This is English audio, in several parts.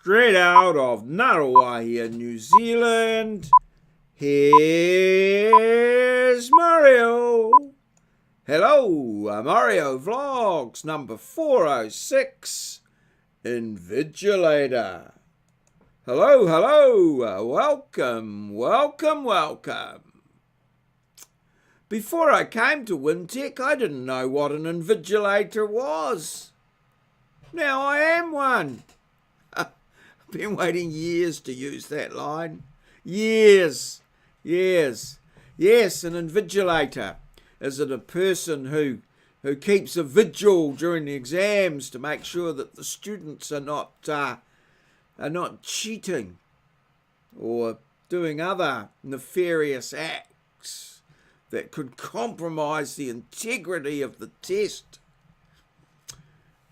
straight out of Narawai here in New Zealand. Here's Maurieo. Hello, Maurieo Vlogs number 406, Invigilator. Hello, welcome. Before I came to Wintec, I didn't know what an invigilator was. Now I am one. I've been waiting years to use that line. Years. Yes, an invigilator. Is it a person who keeps a vigil during the exams to make sure that the students are not cheating or doing other nefarious acts that could compromise the integrity of the test?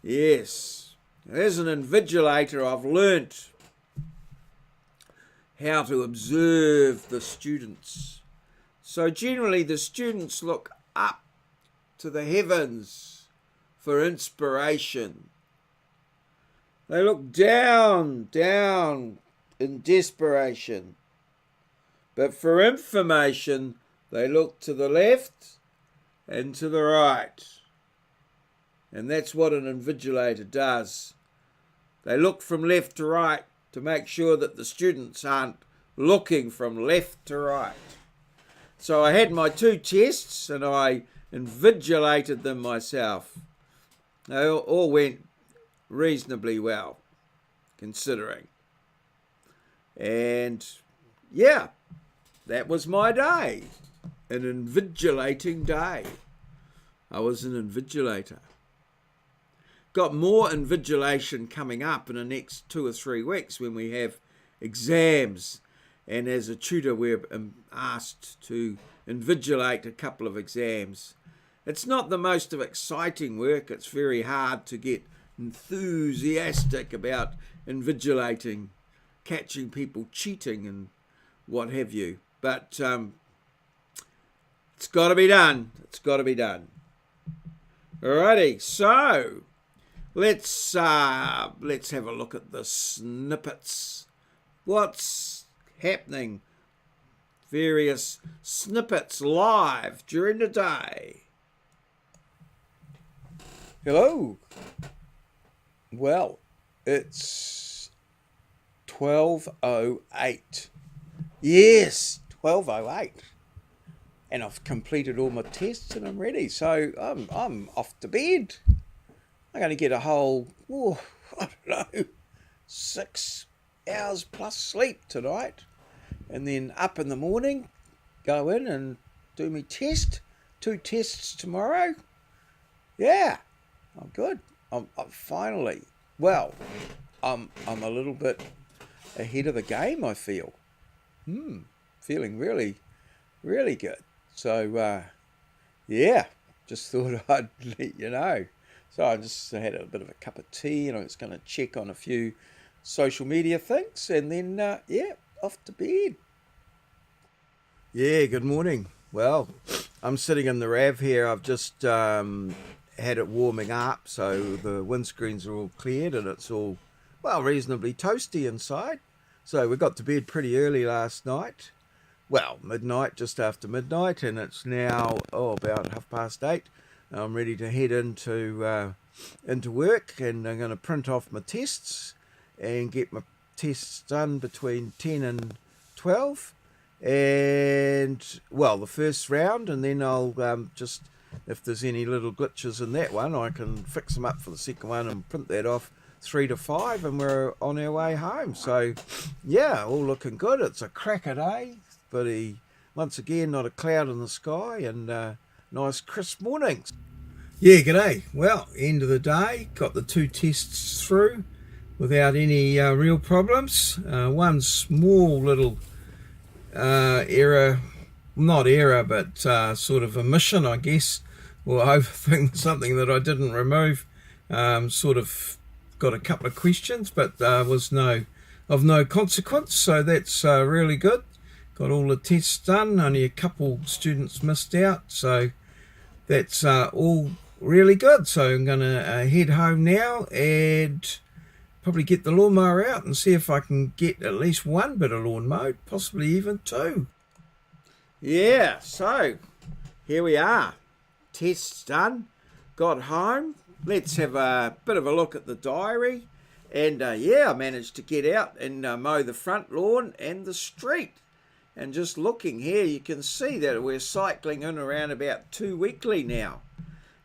Yes, as an invigilator, I've learnt how to observe the students. So generally the students look up to the heavens for inspiration. They look down in desperation. But for information, they look to the left and to the right. And that's what an invigilator does. They look from left to right to make sure that the students aren't looking from left to right. So I had my 2 tests and I invigilated them myself. They all went reasonably well, considering. And yeah, that was my day. An invigilating day. I was an invigilator. Got more invigilation coming up in the next 2 or 3 weeks when we have exams. And as a tutor, we're asked to invigilate a couple of exams. It's not the most exciting work. It's very hard to get enthusiastic about invigilating, catching people cheating and what have you. But it's got to be done. Alrighty, so let's have a look at the snippets. What's happening? Various snippets live during the day. Hello. Well, it's 12:08. Yes, 12:08. And I've completed all my tests and I'm ready. So I'm off to bed. I'm going to get a whole, 6 hours plus sleep tonight. And then up in the morning, go in and do my test. 2 tests tomorrow. Yeah, I'm good. I'm finally, I'm a little bit ahead of the game, I feel. Feeling really, really good. So, yeah, just thought I'd let you know. So I just had a bit of a cup of tea and I was going to check on a few social media things and then, off to bed. Yeah, good morning. Well, I'm sitting in the RAV here. I've just had it warming up, so the windscreens are all cleared and it's all, reasonably toasty inside. So we got to bed pretty early last night. Midnight, just after midnight, and it's now about 8:30. I'm ready to head into work, and I'm going to print off my tests and get my tests done between 10 and 12. And the first round, and then I'll just, if there's any little glitches in that one, I can fix them up for the second one and print that off 3 to 5, and we're on our way home. So yeah, all looking good. It's a cracker day, but once again, not a cloud in the sky, and nice crisp mornings. Yeah, g'day. Well, end of the day, got the 2 tests through without any real problems. One small little error, not error, but sort of omission, I guess, or overthink, something that I didn't remove. Sort of got a couple of questions, but was of no consequence, so that's really good. Got all the tests done, only a couple students missed out, so that's all really good. So I'm going to head home now and probably get the lawnmower out and see if I can get at least one bit of lawn mowed, possibly even two. Yeah, so here we are. Tests done. Got home. Let's have a bit of a look at the diary. And yeah, I managed to get out and mow the front lawn and the street. And just looking here, you can see that we're cycling in around about 2 weekly now.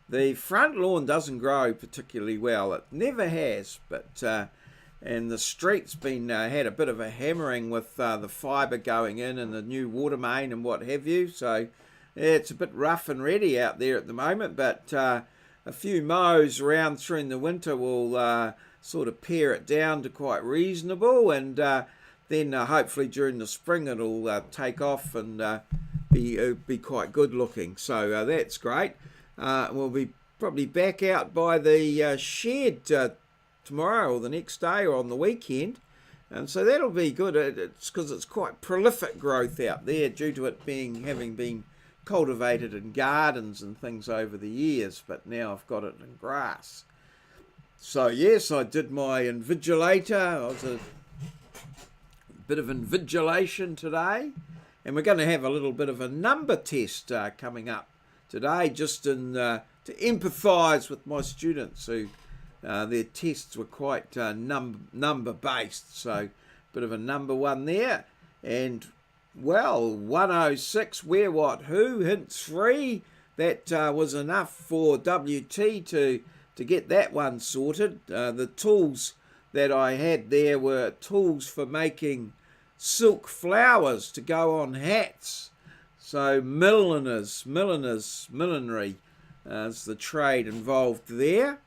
The front lawn doesn't grow particularly well. It never has, but and the street's been had a bit of a hammering with the fibre going in and the new water main and what have you. So yeah, it's a bit rough and ready out there at the moment, but a few mows around through the winter will sort of pare it down to quite reasonable, and then hopefully during the spring it'll take off and be quite good looking. So that's great. We'll be probably back out by the shed tomorrow or the next day or on the weekend, and so that'll be good. It's because it's quite prolific growth out there due to it having been cultivated in gardens and things over the years, but now I've got it in grass. So yes, I did my invigilator. I was a bit of invigilation today, and we're going to have a little bit of a number test coming up today, just to empathise with my students who their tests were quite number based. So a bit of a number one there, and well, 106, where, what, who, hint 3, that was enough for WT to get that one sorted. The tools that I had there were tools for making silk flowers to go on hats. So millinery is the trade involved there.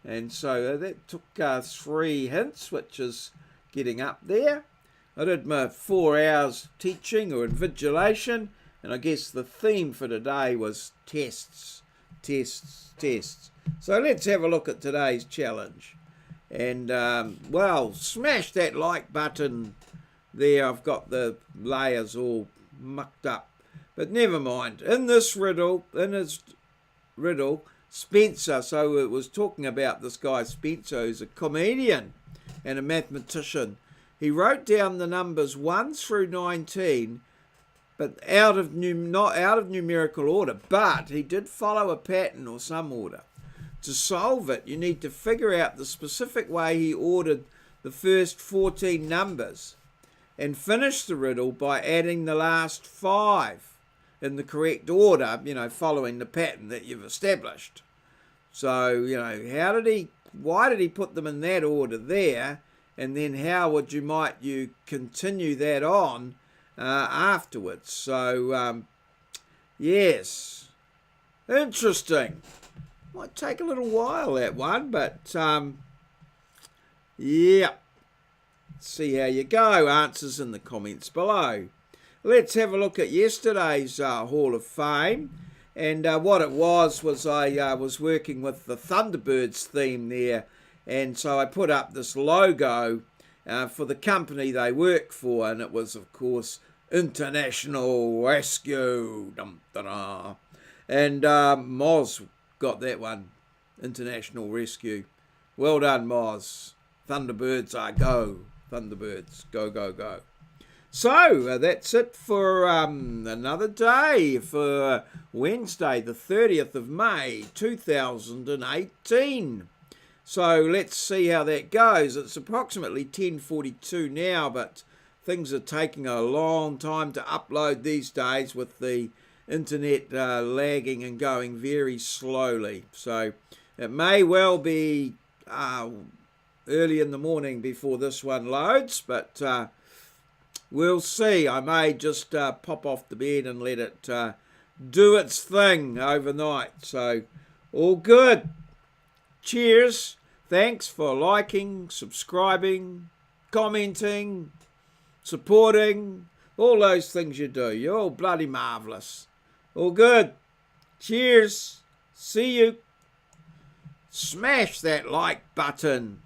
And so that took 3 hints, which is getting up there. I did my 4 hours teaching or invigilation, and I guess the theme for today was tests. So let's have a look at today's challenge. And, well, smash that like button there. I've got the layers all mucked up. But never mind. In his riddle, Spencer, so it was talking about this guy Spencer, who's a comedian and a mathematician. He wrote down the numbers 1 through 19, but not out of numerical order, but he did follow a pattern or some order. To solve it, you need to figure out the specific way he ordered the first 14 numbers and finish the riddle by adding the last 5 in the correct order, following the pattern that you've established. So, why did he put them in that order there? And then how might you continue that on afterwards? So, yes, interesting. Might take a little while, that one, but yeah. See how you go. Answers in the comments below. Let's have a look at yesterday's Hall of Fame. And what it was I was working with the Thunderbirds theme there. And so I put up this logo for the company they work for. And it was, of course, International Rescue. And Moz got that one. International Rescue. Well done, Moz. Thunderbirds go. Thunderbirds, go, go, go. So that's it for another day, for Wednesday, the 30th of May, 2018. So let's see how that goes. It's approximately 10:42 now, but things are taking a long time to upload these days with the internet lagging and going very slowly. So it may well be early in the morning before this one loads, but we'll see. I may just pop off the bed and let it do its thing overnight. So all good. Cheers. Thanks for liking, subscribing, commenting, supporting, all those things you do. You're all bloody marvellous. All good. Cheers. See you. Smash that like button.